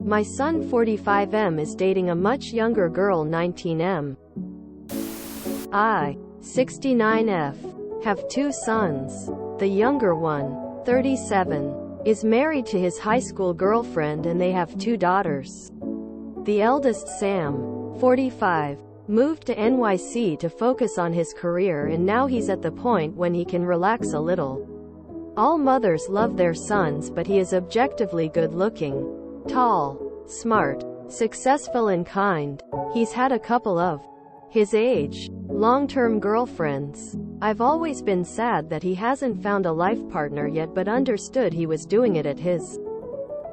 My son 45M is dating a much younger girl 19M. I, 69F, have two sons. The younger one, 37, is married to his high school girlfriend and they have two daughters. The eldest, Sam, 45, moved to NYC to focus on his career and now he's at the point when he can relax a little. All mothers love their sons, but he is objectively good-looking, tall, smart, successful and kind. He's had a couple of his age, long-term girlfriends. I've always been sad that he hasn't found a life partner yet, but understood he was doing it at his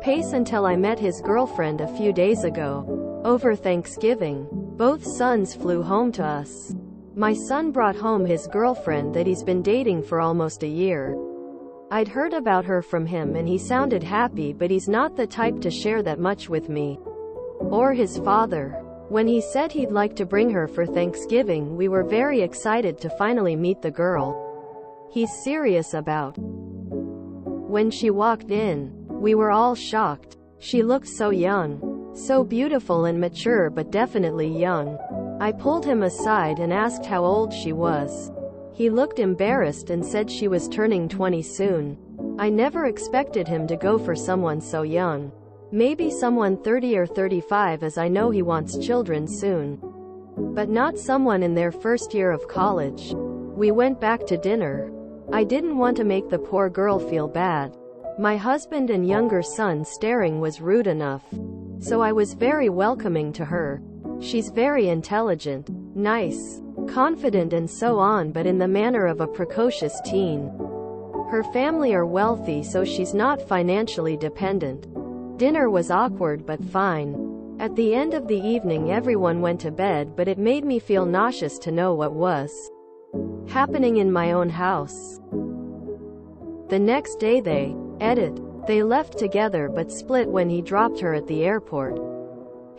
pace until I met his girlfriend a few days ago. Over Thanksgiving, both sons flew home to us. My son brought home his girlfriend that he's been dating for almost a year. I'd heard about her from him and he sounded happy, but he's not the type to share that much with me or his father. When he said he'd like to bring her for Thanksgiving, we were very excited to finally meet the girl he's serious about. When she walked in, we were all shocked. She looked so young, so beautiful and mature, but definitely young. I pulled him aside and asked how old she was. He looked embarrassed and said she was turning 20 soon. I never expected him to go for someone so young. Maybe someone 30 or 35, as I know he wants children soon. But not someone in their first year of college. We went back to dinner. I didn't want to make the poor girl feel bad. My husband and younger son staring was rude enough. So I was very welcoming to her. She's very intelligent, nice, confident and so on, but in the manner of a precocious teen. Her family are wealthy, so she's not financially dependent. Dinner was awkward but fine. At the end of the evening everyone went to bed, but it made me feel nauseous to know what was happening in my own house. The next day they left together but split when he dropped her at the airport.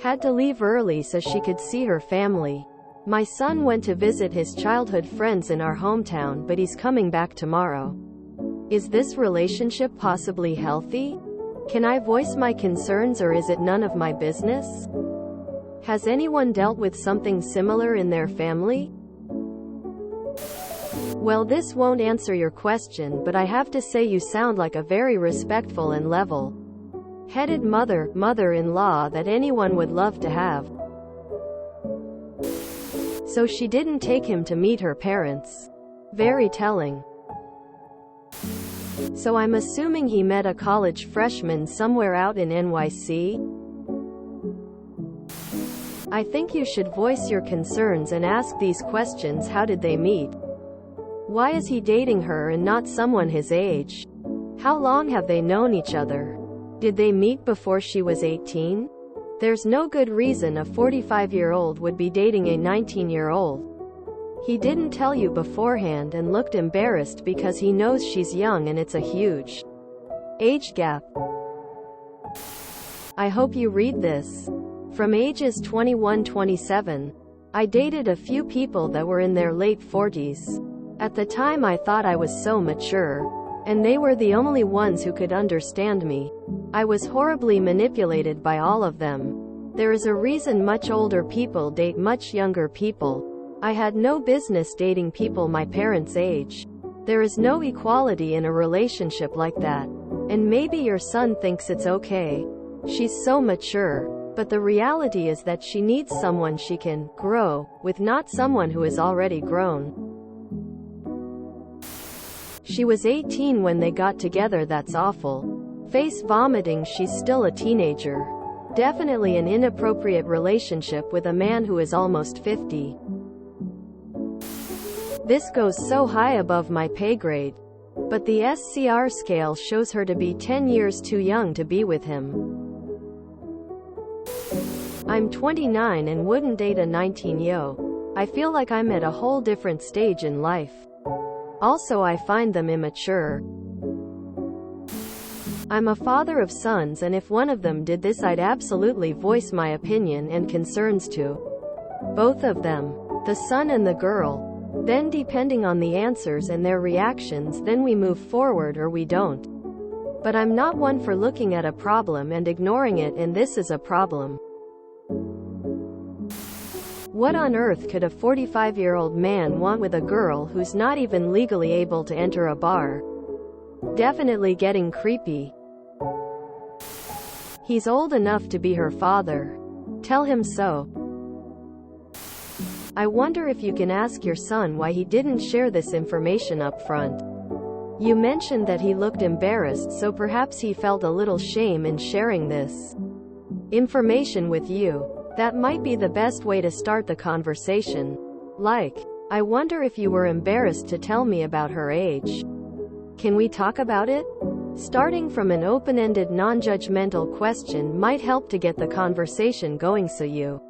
Had to leave early so she could see her family. My son went to visit his childhood friends in our hometown, but he's coming back tomorrow. Is this relationship possibly healthy? Can I voice my concerns, or is it none of my business? Has anyone dealt with something similar in their family? Well, this won't answer your question, but I have to say you sound like a very respectful and level-headed mother-in-law that anyone would love to have. So she didn't take him to meet her parents. Very telling. So I'm assuming he met a college freshman somewhere out in NYC? I think you should voice your concerns and ask these questions. How did they meet? Why is he dating her and not someone his age? How long have they known each other? Did they meet before she was 18? There's no good reason a 45-year-old would be dating a 19-year-old. He didn't tell you beforehand and looked embarrassed because he knows she's young and it's a huge age gap. I hope you read this. From ages 21-27, I dated a few people that were in their late 40s. At the time I thought I was so mature, and they were the only ones who could understand me. I was horribly manipulated by all of them. There is a reason much older people date much younger people. I had no business dating people my parents' age. There is no equality in a relationship like that. And maybe your son thinks it's okay. She's so mature. But the reality is that she needs someone she can grow with, not someone who is already grown. She was 18 when they got together. That's awful. Face vomiting. She's still a teenager. Definitely an inappropriate relationship with a man who is almost 50. This goes so high above my pay grade. But the SCR scale shows her to be 10 years too young to be with him. I'm 29 and wouldn't date a 19-yo. I feel like I'm at a whole different stage in life. Also, I find them immature. I'm a father of sons, and if one of them did this, I'd absolutely voice my opinion and concerns to both of them, the son and the girl. Then, depending on the answers and their reactions, then we move forward or we don't. But I'm not one for looking at a problem and ignoring it, and this is a problem. What on earth could a 45-year-old man want with a girl who's not even legally able to enter a bar? Definitely getting creepy. He's old enough to be her father. Tell him so. I wonder if you can ask your son why he didn't share this information up front. You mentioned that he looked embarrassed, so perhaps he felt a little shame in sharing this information with you. That might be the best way to start the conversation. Like, I wonder if you were embarrassed to tell me about her age. Can we talk about it? Starting from an open-ended, non-judgmental question might help to get the conversation going so you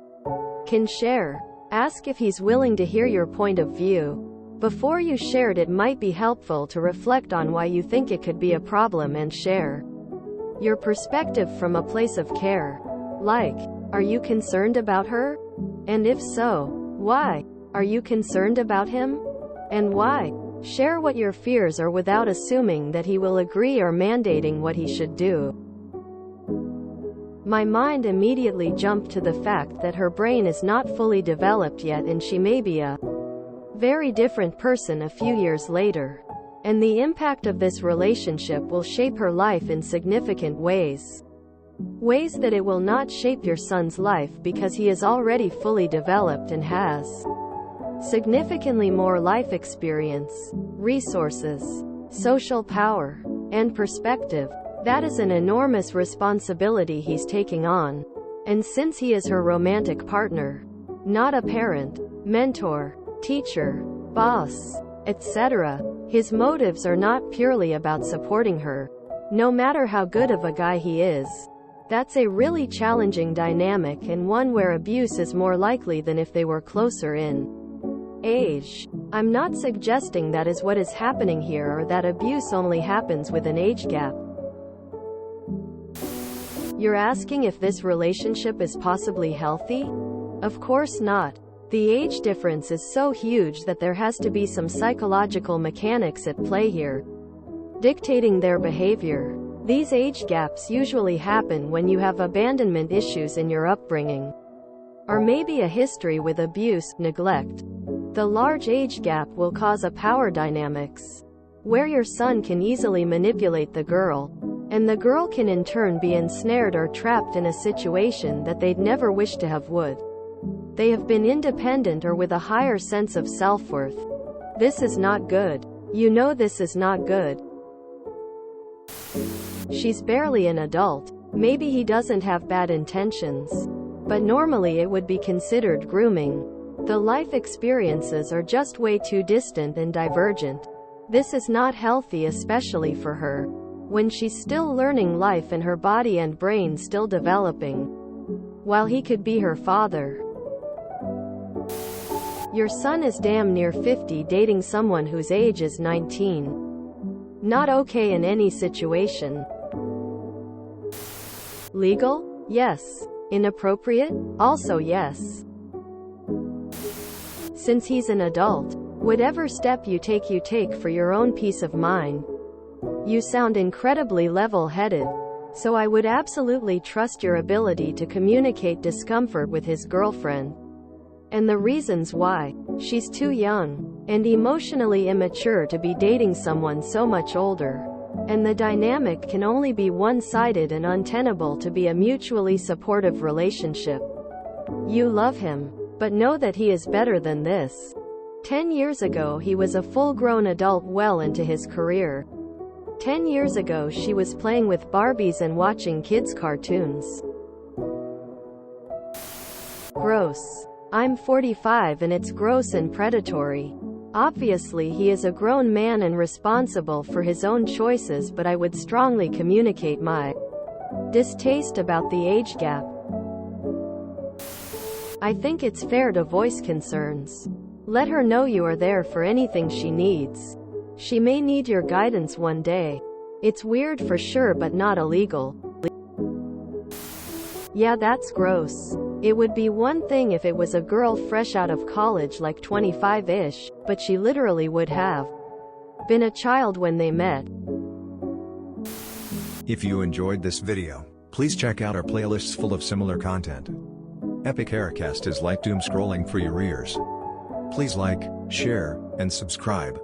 can share. Ask if he's willing to hear your point of view. Before you shared, it might be helpful to reflect on why you think it could be a problem and share your perspective from a place of care. Like, are you concerned about her? And if so, why? Are you concerned about him? And why? Share what your fears are without assuming that he will agree or mandating what he should do. My mind immediately jumped to the fact that her brain is not fully developed yet, and she may be a very different person a few years later. And the impact of this relationship will shape her life in significant ways. Ways that it will not shape your son's life, because he is already fully developed and has significantly more life experience, resources, social power, and perspective. That is an enormous responsibility he's taking on. And since he is her romantic partner, not a parent, mentor, teacher, boss, etc., his motives are not purely about supporting her, no matter how good of a guy he is. That's a really challenging dynamic, and one where abuse is more likely than if they were closer in age. I'm not suggesting that is what is happening here, or that abuse only happens with an age gap. You're asking if this relationship is possibly healthy? Of course not. The age difference is so huge that there has to be some psychological mechanics at play here, dictating their behavior. These age gaps usually happen when you have abandonment issues in your upbringing, or maybe a history with abuse, neglect. The large age gap will cause a power dynamics, where your son can easily manipulate the girl, and the girl can in turn be ensnared or trapped in a situation that they'd never wish to have would they have been independent or with a higher sense of self-worth. This is not good. You know this is not good. She's barely an adult. Maybe he doesn't have bad intentions, but normally it would be considered grooming. The life experiences are just way too distant and divergent. This is not healthy, especially for her, when she's still learning life and her body and brain still developing. While he could be her father, your son is damn near 50 dating someone whose age is 19. Not okay in any situation. Legal? Yes. Inappropriate? Also yes. Since he's an adult, whatever step you take for your own peace of mind. You sound incredibly level-headed, so I would absolutely trust your ability to communicate discomfort with his girlfriend, and the reasons why. She's too young and emotionally immature to be dating someone so much older, and the dynamic can only be one-sided and untenable to be a mutually supportive relationship. You love him, but know that he is better than this. 10 years ago he was a full-grown adult well into his career. 10 years ago she was playing with Barbies and watching kids' cartoons. Gross. I'm 45 and it's gross and predatory. Obviously he is a grown man and responsible for his own choices, but I would strongly communicate my distaste about the age gap. I think it's fair to voice concerns. Let her know you are there for anything she needs. She may need your guidance one day. It's weird for sure, but not illegal. Yeah, that's gross. It would be one thing if it was a girl fresh out of college, like 25-ish, but she literally would have been a child when they met. If you enjoyed this video, please check out our playlists full of similar content. Epic Haircast is like doom scrolling for your ears. Please like, share, and subscribe.